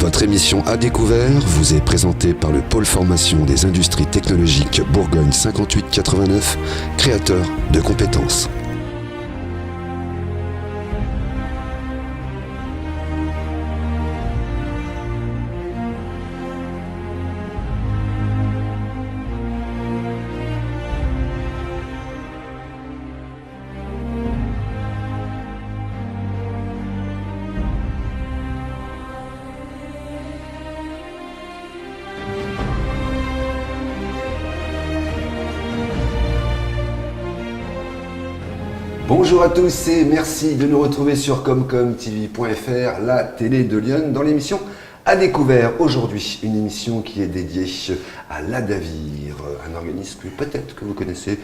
Votre émission À Découvert vous est présentée par le Pôle Formation des Industries Technologiques Bourgogne 5889, créateur de compétences. Bonjour à tous et merci de nous retrouver sur comcomtv.fr, la télé de Lyon, dans l'émission À Découvert. Aujourd'hui, une émission qui est dédiée à l'ADAVIR, un organisme que peut-être que vous connaissez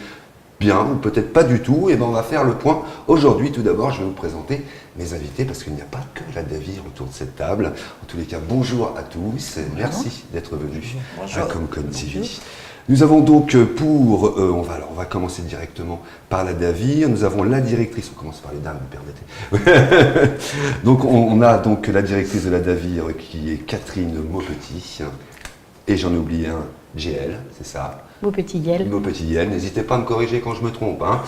bien ou peut-être pas du tout. Et bien on va faire le point aujourd'hui. Tout d'abord, je vais vous présenter mes invités parce qu'il n'y a pas que l'ADAVIR autour de cette table. En tous les cas, bonjour à tous et merci d'être venus à comcomtv. Nous avons donc on va commencer directement par l'ADAVIR. Nous avons la directrice, on commence par les dames, vous permettez. Donc on a donc la directrice de l'ADAVIR qui est Catherine Maupetit. Et j'en ai oublié un, GL, c'est ça. Maupetit-Yel. Maupetit-Yel, n'hésitez pas à me corriger quand je me trompe. Hein.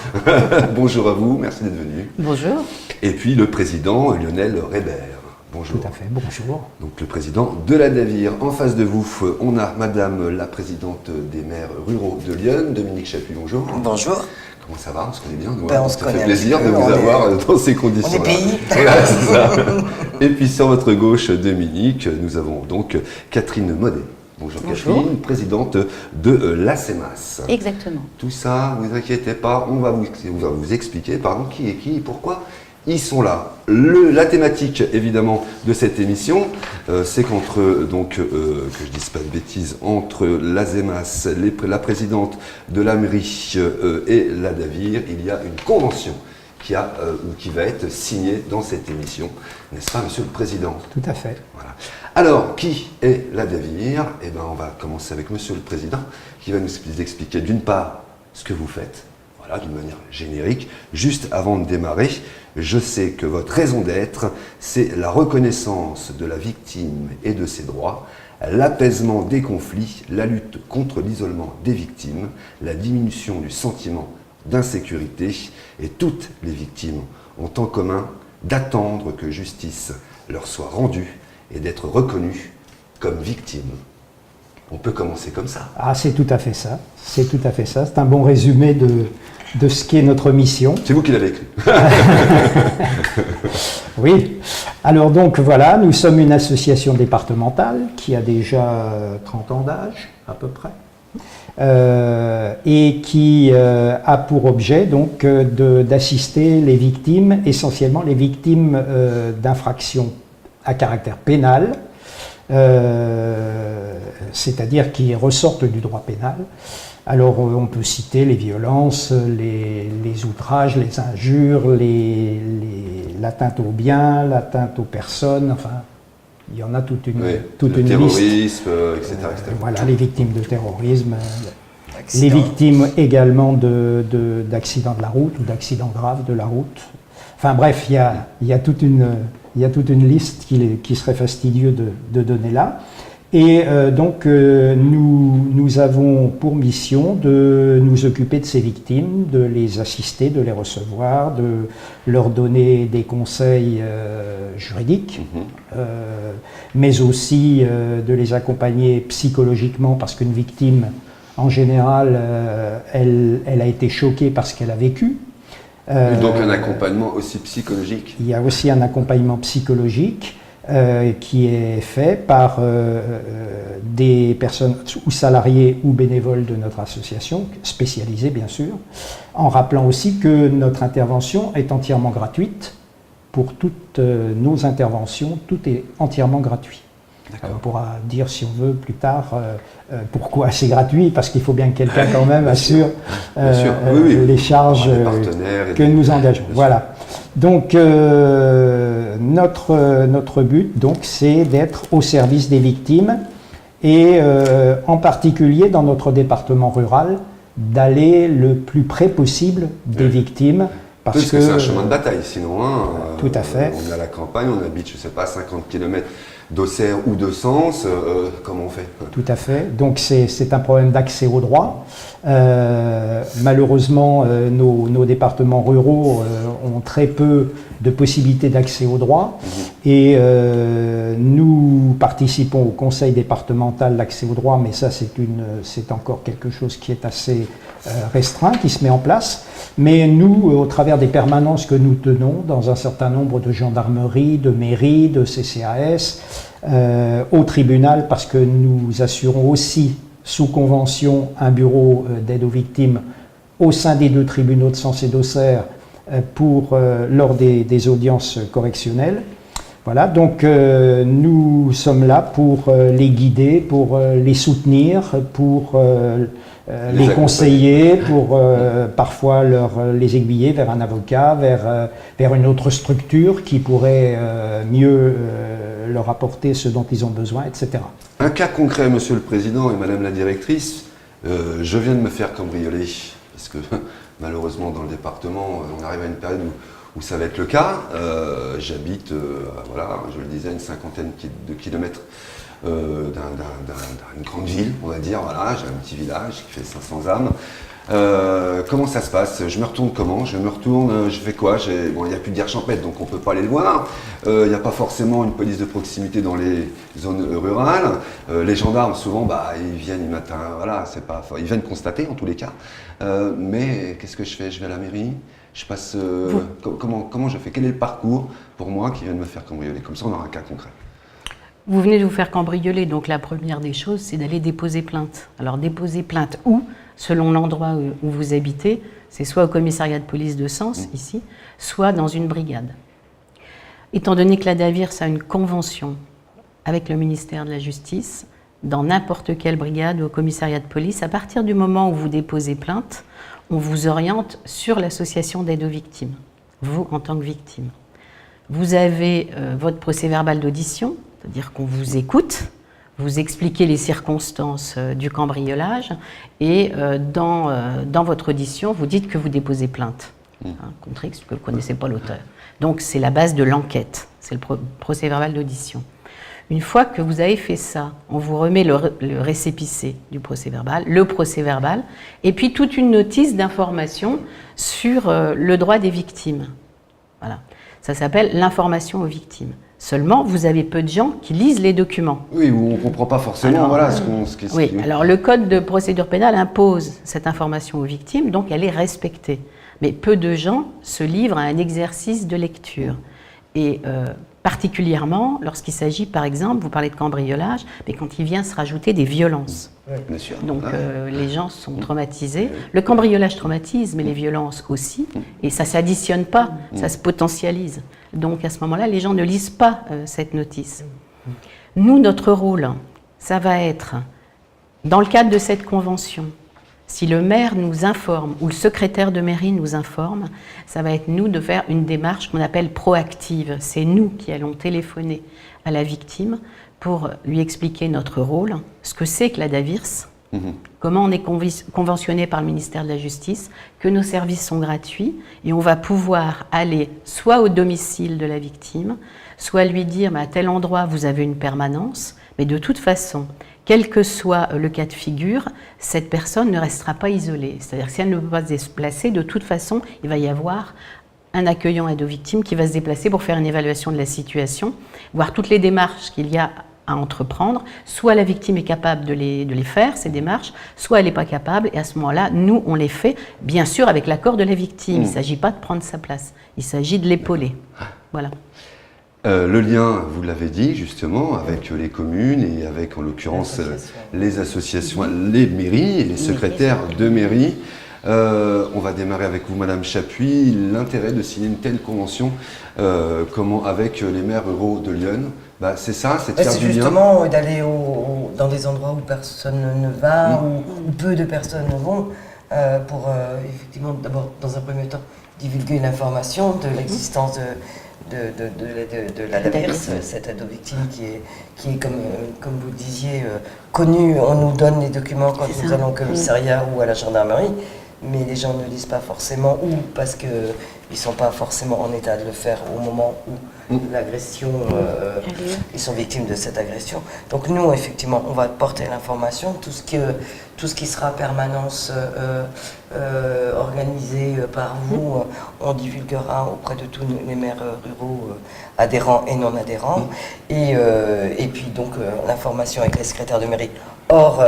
Bonjour à vous, merci d'être venu. Bonjour. Et puis le président Lionel Rébert. Bonjour. Tout à fait, bonjour. Donc le président de l'ADAVIR. En face de vous, on a madame la présidente des maires ruraux de Lyon, Dominique Chapuis, bonjour. Bonjour. Comment ça va? On se connaît bien, nous. On se ça connaît fait plaisir de vous avoir dans ces conditions-là. On est pays. Voilà, c'est ça. Et puis sur votre gauche, Dominique, nous avons donc Catherine Maudet. Bonjour. Catherine, présidente de l'ACEMAS. Exactement. Tout ça, ne vous inquiétez pas, on va vous expliquer qui est qui et pourquoi ils sont là. La thématique, évidemment, de cette émission, c'est qu'entre, que je dise pas de bêtises, entre l'ACEMAS, la présidente de la mairie et l'ADAVIR, il y a une convention qui va être signée dans cette émission. N'est-ce pas, Monsieur le Président? Tout à fait. Voilà. Alors, qui est l'ADAVIR? Eh bien, on va commencer avec Monsieur le Président, qui va nous expliquer d'une part ce que vous faites, voilà, d'une manière générique. Juste avant de démarrer, je sais que votre raison d'être, c'est la reconnaissance de la victime et de ses droits, l'apaisement des conflits, la lutte contre l'isolement des victimes, la diminution du sentiment d'insécurité, et toutes les victimes ont en commun d'attendre que justice leur soit rendue et d'être reconnues comme victimes. On peut commencer comme ça. Ah, c'est tout à fait ça. C'est tout à fait ça. C'est un bon résumé de ce qu'est notre mission. C'est vous qui l'avez écrit. Oui. Alors donc voilà, nous sommes une association départementale qui a déjà 30 ans d'âge, à peu près. Et qui a pour objet donc d'assister les victimes, essentiellement les victimes d'infractions à caractère pénal, c'est-à-dire qui ressortent du droit pénal. Alors on peut citer les violences, les outrages, les injures, l'atteinte aux biens, l'atteinte aux personnes, enfin il y en a toute une liste. Terrorisme, etc., etc. Voilà, les victimes de terrorisme, les victimes également d'accidents de la route ou d'accidents graves de la route. Enfin bref, il y a toute une liste qui serait fastidieux de donner là. Et nous avons pour mission de nous occuper de ces victimes, de les assister, de les recevoir, de leur donner des conseils juridiques, mais aussi de les accompagner psychologiquement, parce qu'une victime, en général, elle a été choquée par ce qu'elle a vécu. Donc un accompagnement aussi psychologique. Il y a aussi un accompagnement psychologique qui est fait par des personnes ou salariés ou bénévoles de notre association, spécialisées bien sûr, en rappelant aussi que notre intervention est entièrement gratuite. Pour toutes nos interventions, tout est entièrement gratuit. On pourra dire, si on veut, plus tard, pourquoi c'est gratuit, parce qu'il faut bien que quelqu'un quand même assure les charges que nous engageons. Voilà. Donc, notre but, donc, c'est d'être au service des victimes et, en particulier, dans notre département rural, d'aller le plus près possible des victimes Parce que c'est un chemin de bataille, sinon. Hein, tout à fait. On est à la campagne, on habite, je ne sais pas, 50 km d'Auxerre ou de Sens. Comment on fait? Tout à fait. Donc c'est un problème d'accès au droit. Malheureusement, nos départements ruraux ont très peu de possibilités d'accès au droit. Et nous participons au conseil départemental d'accès au droit, mais ça c'est encore quelque chose qui est assez restreint, qui se met en place. Mais nous, au travers des permanences que nous tenons dans un certain nombre de gendarmeries, de mairies, de CCAS, au tribunal, parce que nous assurons aussi sous convention un bureau d'aide aux victimes au sein des 2 tribunaux de Sens et d'Auxerre lors des audiences correctionnelles. Voilà, donc nous sommes là pour les guider, pour les soutenir, pour les conseiller, pour parfois les aiguiller vers un avocat, vers une autre structure qui pourrait mieux leur apporter ce dont ils ont besoin, etc. Un cas concret, Monsieur le Président et Madame la Directrice, je viens de me faire cambrioler, parce que malheureusement dans le département, on arrive à une période où ça va être le cas. J'habite, voilà, je le disais, une cinquantaine de kilomètres d'une grande ville, on va dire. Voilà, j'ai un petit village qui fait 500 âmes. Comment ça se passe? Je me retourne comment? Je fais quoi? Bon, il n'y a plus de guerre champêtre, donc on ne peut pas aller le voir. Il n'y a pas forcément une police de proximité dans les zones rurales. Les gendarmes, souvent, ils viennent, voilà, ils viennent constater en tous les cas. Mais qu'est-ce que je fais? Je vais à la mairie, je passe. Comment je fais? Quel est le parcours pour moi qui vient de me faire cambrioler? Comme ça, on aura un cas concret. Vous venez de vous faire cambrioler, donc la première des choses, c'est d'aller déposer plainte. Alors déposer plainte où? Selon l'endroit où vous habitez, c'est soit au commissariat de police de Sens, ici, soit dans une brigade. Étant donné que la DAVIRS a une convention avec le ministère de la Justice, dans n'importe quelle brigade ou au commissariat de police, à partir du moment où vous déposez plainte, on vous oriente sur l'association d'aide aux victimes, vous en tant que victime. Vous avez votre procès-verbal d'audition, c'est-à-dire qu'on vous écoute, vous expliquez les circonstances du cambriolage et dans votre audition, vous dites que vous déposez plainte, contre X, que vous ne connaissez pas l'auteur. Donc c'est la base de l'enquête, c'est le procès-verbal d'audition. Une fois que vous avez fait ça, on vous remet le récépissé du procès-verbal, le procès-verbal, et puis toute une notice d'information sur le droit des victimes. Voilà. Ça s'appelle l'information aux victimes. Seulement, vous avez peu de gens qui lisent les documents. Oui, où on ne comprend pas forcément. Alors, voilà, alors le code de procédure pénale impose cette information aux victimes, donc elle est respectée. Mais peu de gens se livrent à un exercice de lecture. Et particulièrement lorsqu'il s'agit, par exemple, vous parlez de cambriolage, mais quand il vient se rajouter des violences. Oui, bien sûr. Donc les gens sont traumatisés. Le cambriolage traumatise, mais les violences aussi. Et ça ne s'additionne pas, ça se potentialise. Donc à ce moment-là, les gens ne lisent pas cette notice. Nous, notre rôle, ça va être, dans le cadre de cette convention, si le maire nous informe ou le secrétaire de mairie nous informe, ça va être nous de faire une démarche qu'on appelle proactive. C'est nous qui allons téléphoner à la victime pour lui expliquer notre rôle, ce que c'est que la DAVIRS, comment on est conventionné par le ministère de la Justice, que nos services sont gratuits et on va pouvoir aller soit au domicile de la victime, soit lui dire à tel endroit vous avez une permanence, mais de toute façon, quel que soit le cas de figure, cette personne ne restera pas isolée. C'est-à-dire que si elle ne peut pas se déplacer, de toute façon, il va y avoir un accueillant aide aux victimes qui va se déplacer pour faire une évaluation de la situation, voir toutes les démarches qu'il y a à entreprendre. Soit la victime est capable de les faire, ces démarches, soit elle n'est pas capable, et à ce moment-là, nous, on les fait, bien sûr, avec l'accord de la victime. Il ne s'agit pas de prendre sa place, il s'agit de l'épauler. Voilà. Le lien, vous l'avez dit justement, avec les communes et avec en l'occurrence les associations, les mairies et les secrétaires de mairie. On va démarrer avec vous, Madame Chapuis, l'intérêt de signer une telle convention avec les maires ruraux de Lyon. C'est ça, c'est de faire du lien. C'est justement d'aller dans des endroits où personne ne va, où peu de personnes vont, pour effectivement, d'abord, dans un premier temps, divulguer l'information de l'existence de la DAVIRS, cette aide aux victimes qui est comme vous le disiez, connue. On nous donne les documents quand nous allons au commissariat ou à la gendarmerie, mais les gens ne lisent pas forcément, ou parce que ils ne sont pas forcément en état de le faire au moment où l'agression, ils sont victimes de cette agression. Donc nous, effectivement, on va porter l'information, tout ce qui sera permanence organisée par vous, on divulguera auprès de tous les maires ruraux adhérents et non adhérents. Et puis donc l'information avec les secrétaires de mairie hors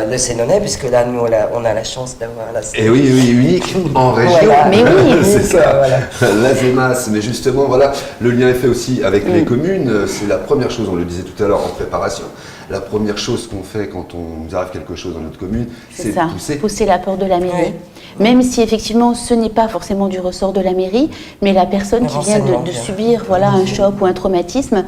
le Sénonais, puisque là, nous, on a la chance d'avoir la... Et oui, unique en région. Voilà. Mais oui, c'est ça, voilà. la ZEMAS. Mais justement, voilà, le lien est fait aussi avec les communes. C'est la première chose, on le disait tout à l'heure en préparation, la première chose qu'on fait quand on nous arrive quelque chose dans notre commune, c'est de pousser la porte de la mairie. Oui. Même si effectivement ce n'est pas forcément du ressort de la mairie, mais la personne qui vient de subir un choc ou un traumatisme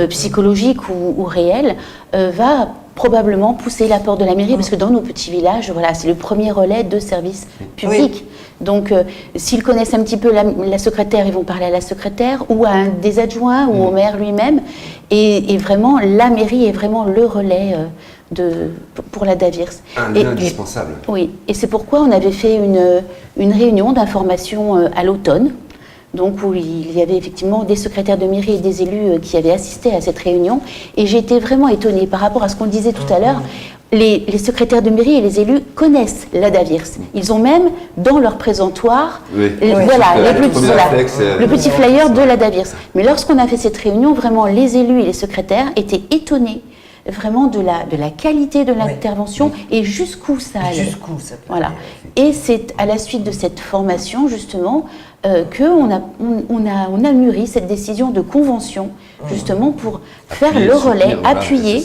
psychologique ou réel va probablement pousser la porte de la mairie, parce que dans nos petits villages, c'est le premier relais de services publics. Oui. Donc, s'ils connaissent un petit peu la secrétaire, ils vont parler à la secrétaire ou à un des adjoints ou au maire lui-même. Et vraiment, la mairie est vraiment le relais pour la DAVIRS. Un lien indispensable. Oui, et c'est pourquoi on avait fait une réunion d'information à l'automne, donc où il y avait effectivement des secrétaires de mairie et des élus qui avaient assisté à cette réunion. Et j'ai été vraiment étonnée par rapport à ce qu'on disait tout à l'heure. Les secrétaires de mairie et les élus connaissent la DAVIRS. Ils ont même dans leur présentoir le petit flyer de la DAVIRS. Mais lorsqu'on a fait cette réunion, vraiment les élus et les secrétaires étaient étonnés vraiment de la qualité de l'intervention et jusqu'où ça allait. Jusqu'où ça peut aller. Et c'est à la suite de cette formation justement qu'on a mûri cette décision de convention justement pour faire le relais, appuyer,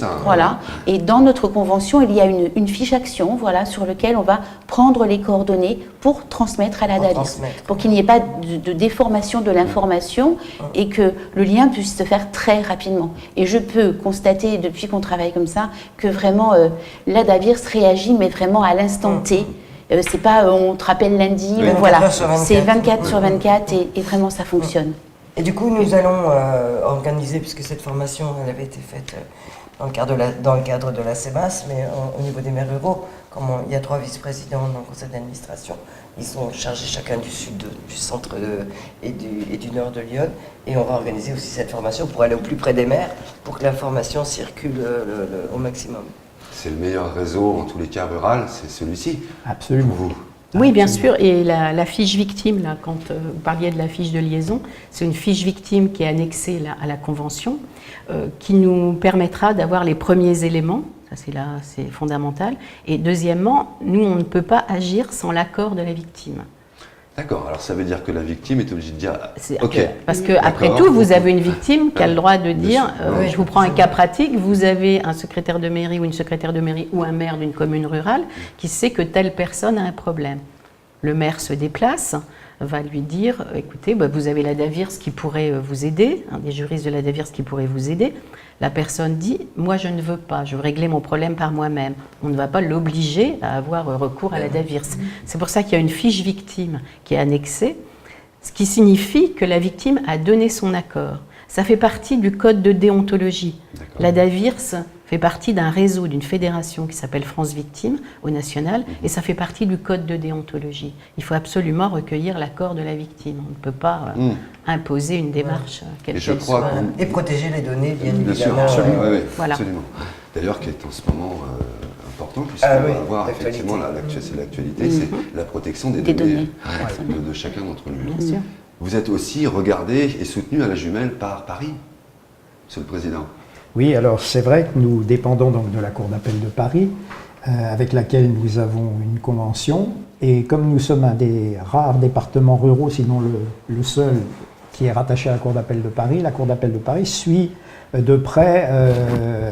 Et dans notre convention, il y a une fiche action, sur laquelle on va prendre les coordonnées pour transmettre à la DAVIRS, pour qu'il n'y ait pas de déformation de l'information et que le lien puisse se faire très rapidement. Et je peux constater depuis qu'on travaille comme ça que vraiment la DAVIRS réagit, mais vraiment à l'instant T. C'est pas on te rappelle lundi, c'est 24 sur 24 et vraiment ça fonctionne. Et du coup, nous allons organiser, puisque cette formation elle avait été faite dans le cadre de la CEMAS, mais au niveau des maires ruraux, comme il y a 3 vice-présidents dans le conseil d'administration, ils sont chargés chacun du sud, du centre et du nord de Lyon, et on va organiser aussi cette formation pour aller au plus près des maires, pour que l'information circule au maximum. C'est le meilleur réseau, en tous les cas rural, c'est celui-ci. Absolument. Pour vous. Oui, bien sûr. Et la fiche victime, là, quand vous parliez de la fiche de liaison, c'est une fiche victime qui est annexée à la convention, qui nous permettra d'avoir les premiers éléments. Ça, c'est fondamental. Et deuxièmement, nous, on ne peut pas agir sans l'accord de la victime. D'accord, alors ça veut dire que la victime est obligée de dire OK. Parce qu'après tout, vous avez une victime qui a le droit de dire, je vous prends un cas pratique, vous avez un secrétaire de mairie ou une secrétaire de mairie ou un maire d'une commune rurale qui sait que telle personne a un problème. Le maire se déplace, va lui dire, écoutez, vous avez la DAVIRS qui pourrait vous aider, des juristes de la DAVIRS qui pourraient vous aider. La personne dit, moi je ne veux pas, je veux régler mon problème par moi-même. On ne va pas l'obliger à avoir recours à la DAVIRS. C'est pour ça qu'il y a une fiche victime qui est annexée, ce qui signifie que la victime a donné son accord. Ça fait partie du code de déontologie. La DAVIRS fait partie d'un réseau, d'une fédération qui s'appelle France Victimes au national, et ça fait partie du code de déontologie. Il faut absolument recueillir l'accord de la victime. On ne peut pas imposer une démarche qu'elle soit. Et protéger les données, bien Bien évidemment. sûr, absolument. Voilà. Absolument. D'ailleurs, qui est en ce moment important, puisqu'on va avoir effectivement, c'est l'actualité, c'est la protection des données de chacun d'entre nous. Bien sûr. Vous êtes aussi regardé et soutenu à la jumelle par Paris, Monsieur le Président. Oui, alors c'est vrai que nous dépendons donc de la Cour d'appel de Paris, avec laquelle nous avons une convention. Et comme nous sommes un des rares départements ruraux, sinon le seul qui est rattaché à la Cour d'appel de Paris, la Cour d'appel de Paris suit de près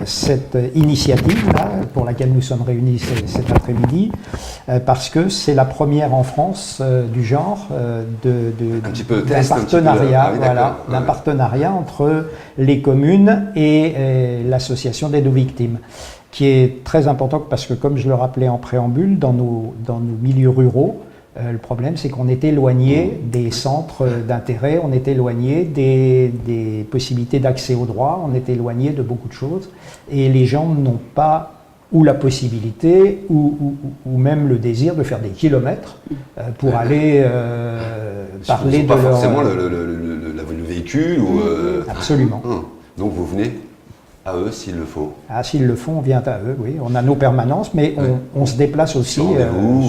cette initiative-là, pour laquelle nous sommes réunis cet après-midi, parce que c'est la première en France du genre d'un partenariat, d'un partenariat entre les communes et l'association d'aide aux victimes, qui est très important parce que, comme je le rappelais en préambule, dans nos milieux ruraux, le problème, c'est qu'on est éloigné des centres d'intérêt, on est éloigné des possibilités d'accès aux droits, on est éloigné de beaucoup de choses. Et les gens n'ont pas ou la possibilité, ou même le désir de faire des kilomètres pour aller parler de pas leur... forcément le véhicule ou... Absolument. Donc vous venez à eux s'il le faut. Ah, s'ils le font, on vient à eux, oui. On a nos permanences, mais on se déplace aussi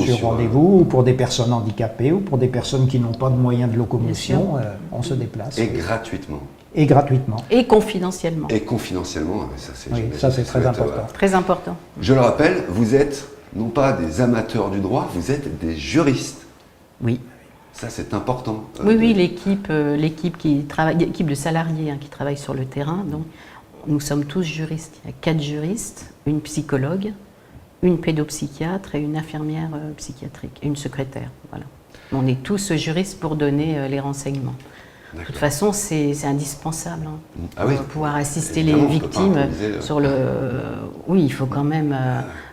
sur rendez-vous, ou pour des personnes handicapées, ou pour des personnes qui n'ont pas de moyens de locomotion, on se déplace. Et gratuitement. Et gratuitement. Et confidentiellement. Et confidentiellement, ça c'est très important. Très important. Je le rappelle, vous êtes non pas des amateurs du droit, vous êtes des juristes. Oui. Ça c'est important. Oui, l'équipe de salariés qui travaille sur le terrain, donc nous sommes tous juristes. Il y a 4 juristes, une psychologue, une pédopsychiatre et une infirmière psychiatrique, et une secrétaire. Voilà. On est tous juristes pour donner les renseignements. De toute façon, c'est indispensable pour pouvoir assister les victimes sur le... Oui, il faut quand même,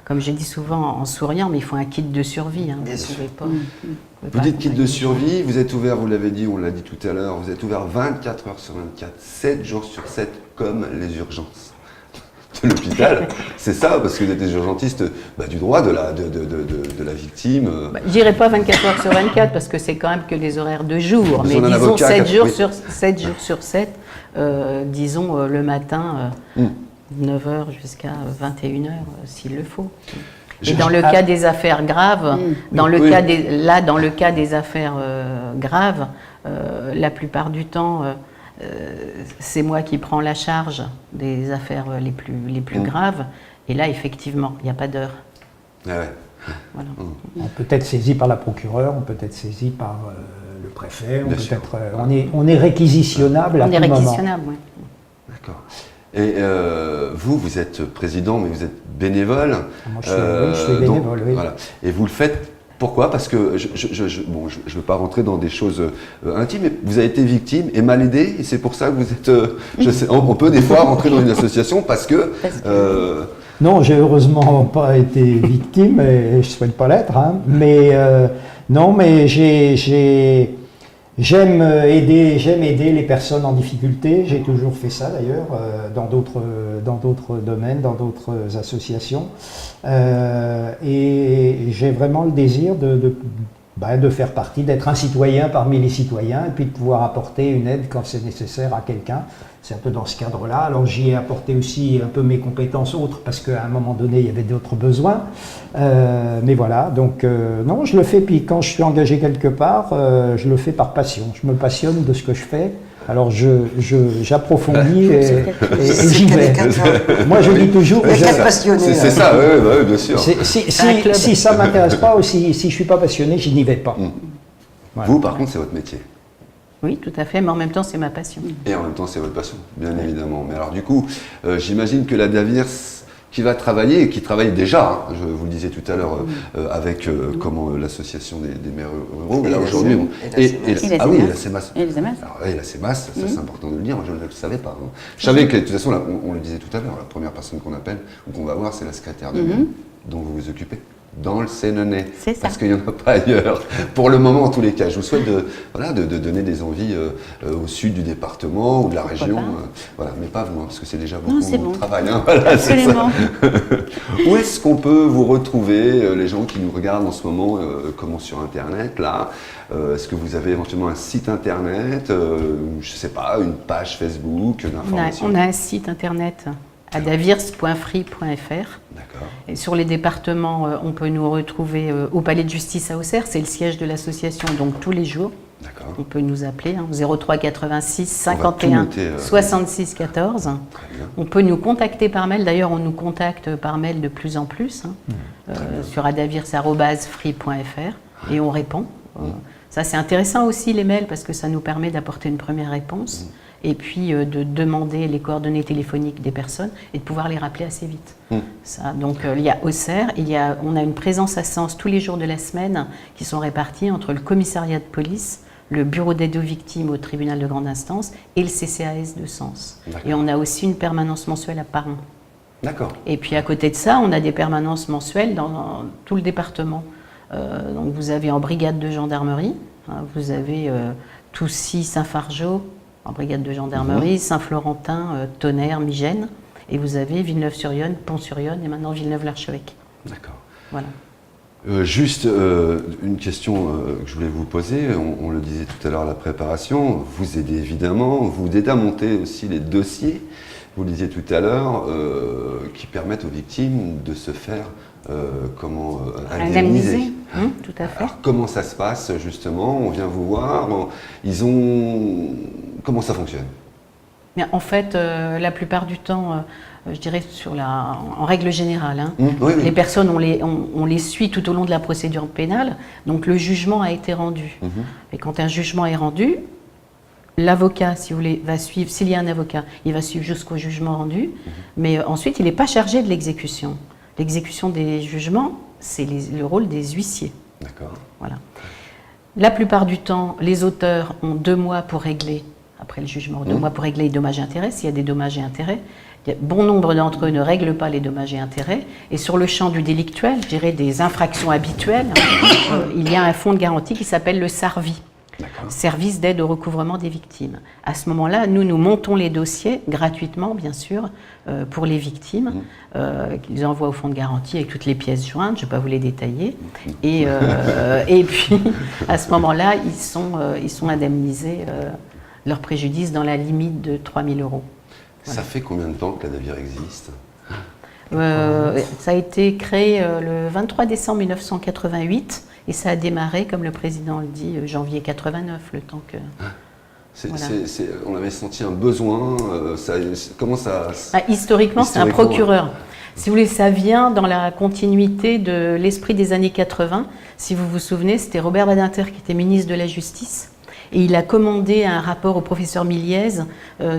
comme je dis souvent en souriant, mais il faut un kit de survie. Bien sûr. Vous dites kit de survie, vous êtes ouvert, vous l'avez dit, on l'a dit tout à l'heure, vous êtes ouvert 24 heures sur 24, 7 jours sur 7, comme les urgences de l'hôpital. C'est ça, parce que vous êtes des urgentistes du droit de la victime. Je dirais pas 24 heures sur 24, parce que c'est quand même que les horaires de jour, mais disons 7 jours sur 7, disons le matin, 9h jusqu'à 21h, s'il le faut. Et dans le cas des affaires graves, dans le cas des affaires graves, la plupart du temps, c'est moi qui prends la charge des affaires les plus graves. Et là, effectivement, il n'y a pas d'heure. Ah ouais. Voilà. On peut être saisi par la procureure, on peut être saisi par le préfet, on est réquisitionnable à tout moment. On est réquisitionnable, oui. D'accord. Et vous êtes président, mais vous êtes bénévole. Moi, je suis bénévole, oui. Voilà. Et vous le faites, pourquoi? Parce que je ne veux pas rentrer dans des choses intimes, mais vous avez été victime et mal aidé, et c'est pour ça que vous êtes... on peut des fois rentrer dans une association parce que... Non, j'ai heureusement pas été victime, et je ne souhaite pas l'être, mais non, mais j'aime aider les personnes en difficulté. J'ai toujours fait ça d'ailleurs dans d'autres domaines, dans d'autres associations. Et j'ai vraiment le désir de faire partie, d'être un citoyen parmi les citoyens et puis de pouvoir apporter une aide quand c'est nécessaire à quelqu'un. C'est un peu dans ce cadre-là. Alors j'y ai apporté aussi un peu mes compétences autres parce qu'à un moment donné, il y avait d'autres besoins. Mais voilà, donc non, je le fais. Puis quand je suis engagé quelque part, je le fais par passion. Je me passionne de ce que je fais. Alors j'approfondis et j'y vais. Moi je dis toujours... C'est ça, oui, bien sûr. Si ça ne m'intéresse pas ou si je ne suis pas passionné, je n'y vais pas. Voilà. Vous, par contre, c'est votre métier. Oui, tout à fait, mais en même temps, c'est ma passion. Et en même temps, c'est votre passion, bien évidemment. Mais alors, du coup, j'imagine que la Davirs, qui va travailler, et qui travaille déjà, je vous le disais tout à l'heure, avec l'association des maires ruraux, là aujourd'hui... Et la CEMAS. Et la CEMAS. Alors, la CEMAS, ça c'est important de le dire, moi je ne le savais pas. Je savais que, de toute façon, là, on le disait tout à l'heure, la première personne qu'on appelle, ou qu'on va voir, c'est la secrétaire de maire, dont vous vous occupez. Dans le Sénonais, parce qu'il n'y en a pas ailleurs, pour le moment en tous les cas. Je vous souhaite de donner des envies au sud du département ou de la région, mais pas vous, parce que c'est déjà beaucoup de travail. Absolument. Où est-ce qu'on peut vous retrouver, les gens qui nous regardent en ce moment, comment sur Internet, là est-ce que vous avez éventuellement un site Internet, je ne sais pas, une page Facebook, d'information? On a un site Internet. adavirs.free.fr. Et sur les départements, on peut nous retrouver au Palais de Justice à Auxerre, c'est le siège de l'association, donc tous les jours. On peut nous appeler 03 86 51 66 14. On peut nous contacter par mail, d'ailleurs on nous contacte par mail de plus en plus, sur adavirs@free.fr et on répond. Ça c'est intéressant aussi les mails parce que ça nous permet d'apporter une première réponse. Et puis de demander les coordonnées téléphoniques des personnes et de pouvoir les rappeler assez vite. Donc il y a Auxerre, on a une présence à Sens tous les jours de la semaine qui sont répartis entre le commissariat de police, le bureau d'aide aux victimes au tribunal de grande instance et le CCAS de Sens. Et on a aussi une permanence mensuelle à Parin. Et puis à côté de ça, on a des permanences mensuelles dans tout le département. Donc vous avez en brigade de gendarmerie, vous avez Toussy, Saint-Fargeau, en brigade de gendarmerie, Saint-Florentin, Tonnerre, Migène. Et vous avez Villeneuve-sur-Yonne, Pont-sur-Yonne et maintenant Villeneuve-l'Archevêque. D'accord. Voilà. Juste une question que je voulais vous poser, on le disait tout à l'heure à la préparation, vous aidez évidemment, vous aidez à monter aussi les dossiers, vous le disiez tout à l'heure, qui permettent aux victimes de se faire indemniser. Tout à fait. Alors comment ça se passe justement? On vient vous voir, comment ça fonctionne? Bien, en fait, la plupart du temps, je dirais en règle générale, Oui. les personnes, on les suit tout au long de la procédure pénale, donc le jugement a été rendu. Et quand un jugement est rendu, l'avocat, si vous voulez, va suivre, s'il y a un avocat, il va suivre jusqu'au jugement rendu, mais ensuite, il n'est pas chargé de l'exécution. L'exécution des jugements, c'est le rôle des huissiers. D'accord. Voilà. La plupart du temps, les auteurs ont 2 mois pour régler, après le jugement, 2 mois pour régler les dommages et intérêts, s'il y a des dommages et intérêts. Bon nombre d'entre eux ne règlent pas les dommages et intérêts. Et sur le champ du délictuel, je dirais des infractions habituelles, il y a un fonds de garantie qui s'appelle le SARVI, Service d'aide au recouvrement des victimes. À ce moment-là, nous montons les dossiers gratuitement, bien sûr, pour les victimes, qu'ils envoient au fonds de garantie avec toutes les pièces jointes, je ne vais pas vous les détailler. Et puis, à ce moment-là, ils sont indemnisés leur préjudice dans la limite de 3 000 €. Ça fait combien de temps que la Davir existe? Ça a été créé le 23 décembre 1988 et ça a démarré, comme le président le dit, janvier 89, le temps que... Voilà. On avait senti un besoin, comment ça... Historiquement, c'est un procureur. Si vous voulez, ça vient dans la continuité de l'esprit des années 80. Si vous vous souvenez, c'était Robert Badinter qui était ministre de la Justice. Et il a commandé un rapport au professeur Miliez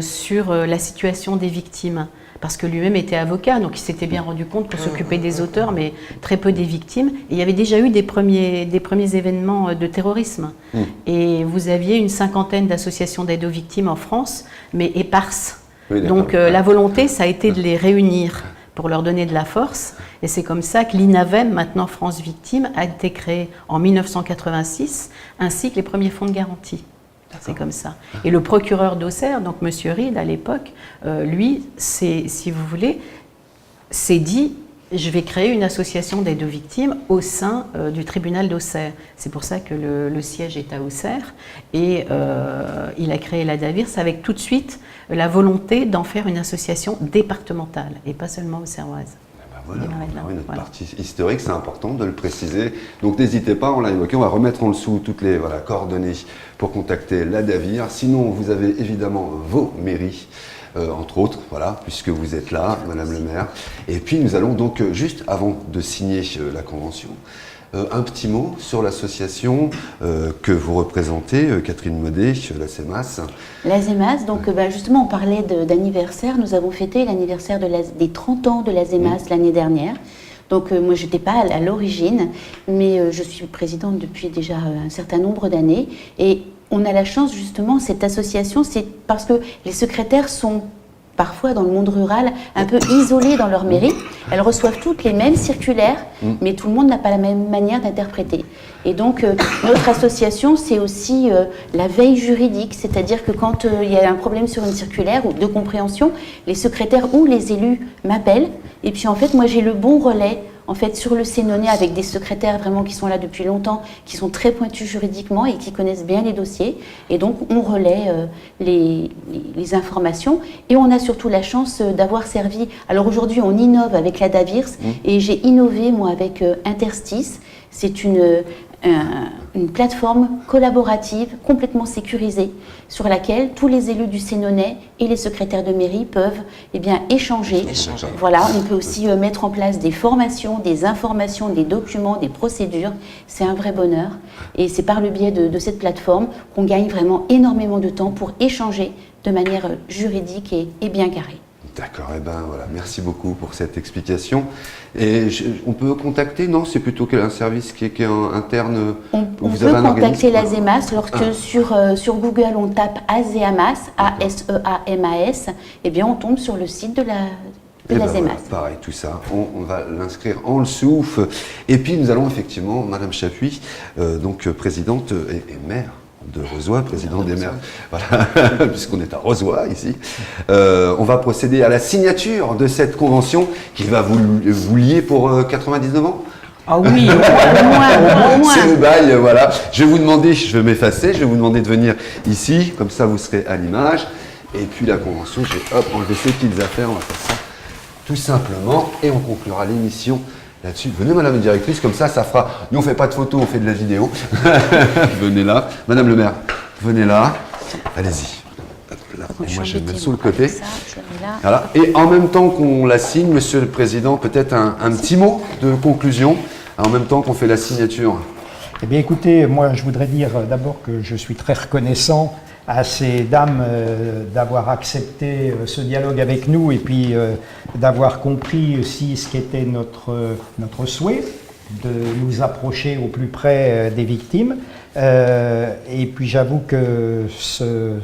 sur la situation des victimes. Parce que lui-même était avocat, donc il s'était bien rendu compte pour s'occuper des auteurs, mais très peu des victimes. Et il y avait déjà eu des premiers événements de terrorisme. Et vous aviez une 50aine d'associations d'aide aux victimes en France, mais éparses. Oui, donc la volonté, ça a été de les réunir pour leur donner de la force. Et c'est comme ça que l'INAVEM, maintenant France Victimes, a été créée en 1986, ainsi que les premiers fonds de garantie. C'est comme ça. Et le procureur d'Auxerre, donc M. Reed à l'époque, lui, si vous voulez, s'est dit, je vais créer une association d'aide aux victimes au sein du tribunal d'Auxerre. C'est pour ça que le siège est à Auxerre. Et il a créé la Davirs avec tout de suite la volonté d'en faire une association départementale et pas seulement auxerroise. Voilà, notre partie historique, c'est important de le préciser. Donc n'hésitez pas, on l'a évoqué, on va remettre en dessous toutes les coordonnées pour contacter la Davir. Sinon, vous avez évidemment vos mairies, entre autres, puisque vous êtes là, Madame le maire. Et puis nous allons donc, juste avant de signer la convention, un petit mot sur l'association que vous représentez, Catherine Maudet, la CEMAS. La CEMAS, donc justement on parlait d'anniversaire, nous avons fêté l'anniversaire des 30 ans de la CEMAS l'année dernière. Donc moi je n'étais pas à l'origine, mais je suis présidente depuis déjà un certain nombre d'années. Et on a la chance justement, cette association, c'est parce que les secrétaires sont parfois dans le monde rural, un peu isolées dans leur mairie. Elles reçoivent toutes les mêmes circulaires, mais tout le monde n'a pas la même manière d'interpréter. Et donc, notre association, c'est aussi la veille juridique, c'est-à-dire que quand il y a un problème sur une circulaire ou de compréhension, les secrétaires ou les élus m'appellent, et puis en fait, moi j'ai le bon relais sur le Sénonais avec des secrétaires vraiment qui sont là depuis longtemps, qui sont très pointus juridiquement et qui connaissent bien les dossiers. Et donc, on relaie les informations. Et on a surtout la chance d'avoir servi... Alors aujourd'hui, on innove avec la Davirs et j'ai innové, moi, avec Interstice. C'est une plateforme collaborative, complètement sécurisée, sur laquelle tous les élus du Sénonais et les secrétaires de mairie peuvent échanger. Voilà, on peut aussi mettre en place des formations, des informations, des documents, des procédures. C'est un vrai bonheur. Et c'est par le biais de cette plateforme qu'on gagne vraiment énormément de temps pour échanger de manière juridique et bien carrée. D'accord, merci beaucoup pour cette explication. Et on peut contacter, non? C'est plutôt un service qui est interne. On peut contacter la CEMAS lorsque sur Google on tape ASEAMAS, A-S-E-A-M-A-S, et bien on tombe sur le site de la CEMAS. Pareil, tout ça, on va l'inscrire en dessous. Et puis nous allons effectivement, Madame Chapuis, donc présidente et maire de Rozoy, président des maires, voilà, puisqu'on est à Rozoy ici. On va procéder à la signature de cette convention qui va vous lier pour 99 ans. Ah oui, au moins. C'est le bail, voilà. Je vais vous demander, je vais m'effacer, je vais vous demander de venir ici, comme ça vous serez à l'image. Et puis la convention, je vais enlever ces petites affaires, on va faire ça tout simplement, et on conclura l'émission là-dessus. Venez madame la directrice, comme ça fera... Nous on fait pas de photos, on fait de la vidéo. Venez là. Madame le maire, venez là. Allez-y. Là. Et moi je vais me mettre sur le côté. Voilà. Et en même temps qu'on la signe, monsieur le président, peut-être un petit mot de conclusion, en même temps qu'on fait la signature. Eh bien écoutez, moi je voudrais dire d'abord que je suis très reconnaissant à ces dames d'avoir accepté ce dialogue avec nous et puis d'avoir compris aussi ce qu'était notre souhait, de nous approcher au plus près des victimes. Et puis j'avoue que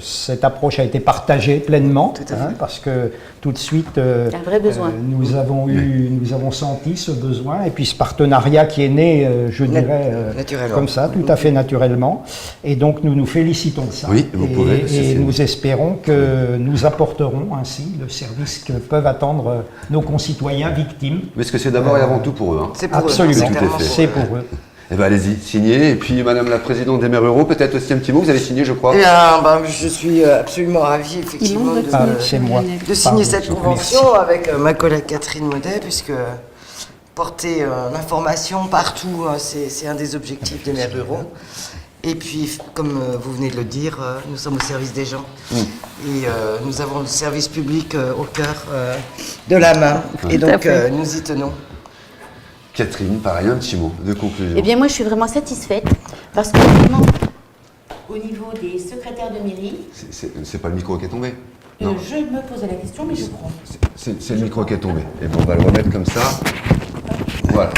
cette approche a été partagée pleinement, parce que tout de suite un vrai besoin. nous avons senti ce besoin et puis ce partenariat qui est né, je dirais, comme ça, tout à fait naturellement. Et donc nous nous félicitons de ça. Oui, vous pouvez. Et nous espérons que nous apporterons ainsi le service que peuvent attendre nos concitoyens victimes. Parce que c'est d'abord et avant tout pour eux. Hein. C'est pour Absolument, eux. c'est pour eux. Eh bien, allez-y, signez. Et puis, madame la présidente des maires ruraux, peut-être aussi un petit mot, vous allez signer, je crois. Eh bien, je suis absolument ravie, effectivement, c'est moi. de signer cette convention avec ma collègue Catherine Maudet, puisque porter l'information partout, c'est un des objectifs des maires ruraux. Et puis, comme vous venez de le dire, nous sommes au service des gens. Et nous avons le service public au cœur de la main. Et donc, nous y tenons. Catherine, pareil, un petit mot de conclusion. Eh bien, moi, je suis vraiment satisfaite parce que vraiment, au niveau des secrétaires de mairie... C'est pas le micro qui est tombé? Je me posais la question, mais je prends. C'est le micro qui est tombé. Et bon, on va le remettre comme ça. Voilà.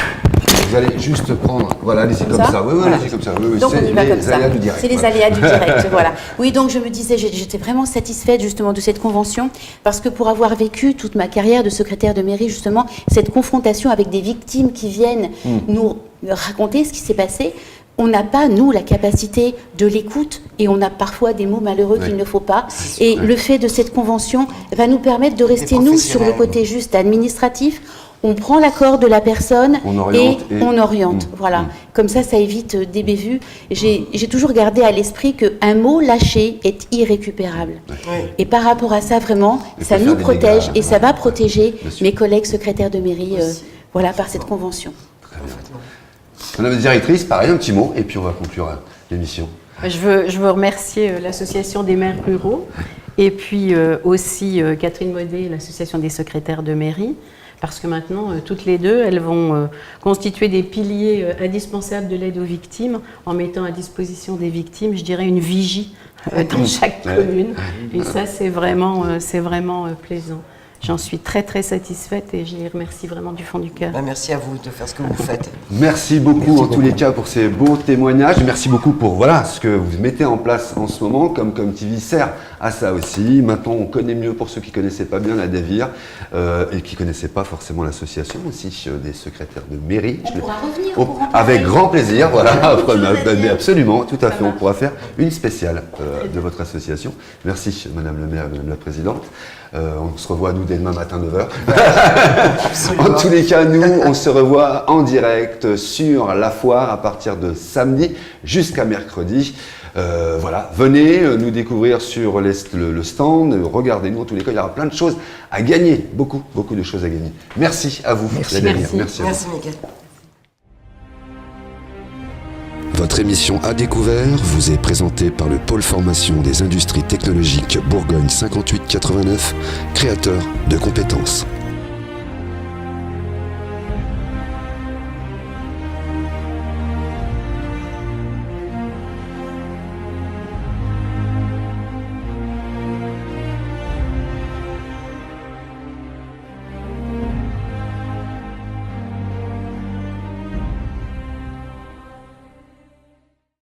Vous allez juste prendre... Voilà, allez-y comme ça. Oui, allez-y comme ça. Oui, donc on y va comme ça. C'est les aléas du direct, voilà. Oui, donc je me disais, j'étais vraiment satisfaite justement de cette convention parce que pour avoir vécu toute ma carrière de secrétaire de mairie, justement, cette confrontation avec des victimes qui viennent nous raconter ce qui s'est passé, on n'a pas, nous, la capacité de l'écoute et on a parfois des mots malheureux qu'il ne faut pas. Et le fait de cette convention va nous permettre de rester, nous, sur le côté juste administratif. On prend l'accord de la personne on oriente. Voilà. Comme ça évite des bévues. J'ai toujours gardé à l'esprit qu'un mot lâché est irrécupérable. Et par rapport à ça, vraiment, ça nous protège et ça va protéger mes collègues secrétaires de mairie par cette convention. Très bien. Madame la directrice, pareil, un petit mot, et puis on va conclure l'émission. Je veux remercier l'association des maires ruraux et puis aussi Catherine Maudet, l'association des secrétaires de mairie. Parce que maintenant, toutes les deux, elles vont constituer des piliers indispensables de l'aide aux victimes, en mettant à disposition des victimes, je dirais, une vigie dans chaque commune. Et ça, c'est vraiment plaisant. J'en suis très très satisfaite et je les remercie vraiment du fond du cœur. Merci à vous de faire ce que vous faites. Merci beaucoup tous les cas pour ces beaux témoignages. Merci beaucoup pour ce que vous mettez en place en ce moment. Comme TV sert à ça aussi. Maintenant, on connaît mieux pour ceux qui ne connaissaient pas bien la DAVIR et qui ne connaissaient pas forcément l'association aussi des secrétaires de mairie. On pourra revenir avec grand plaisir, voilà. Absolument, tout à fait. On pourra faire une spéciale de votre association. Merci Madame le maire, Madame la présidente. On se revoit nous dès demain matin 9h. En tous les cas, nous, on se revoit en direct sur la foire à partir de samedi jusqu'à mercredi. Venez nous découvrir sur le stand, regardez-nous, en tous les cas, il y aura plein de choses à gagner, beaucoup de choses à gagner. Merci à vous. Merci. Merci Miguel. Votre émission À Découvert vous est présentée par le pôle formation des industries technologiques Bourgogne 5889, créateur de compétences.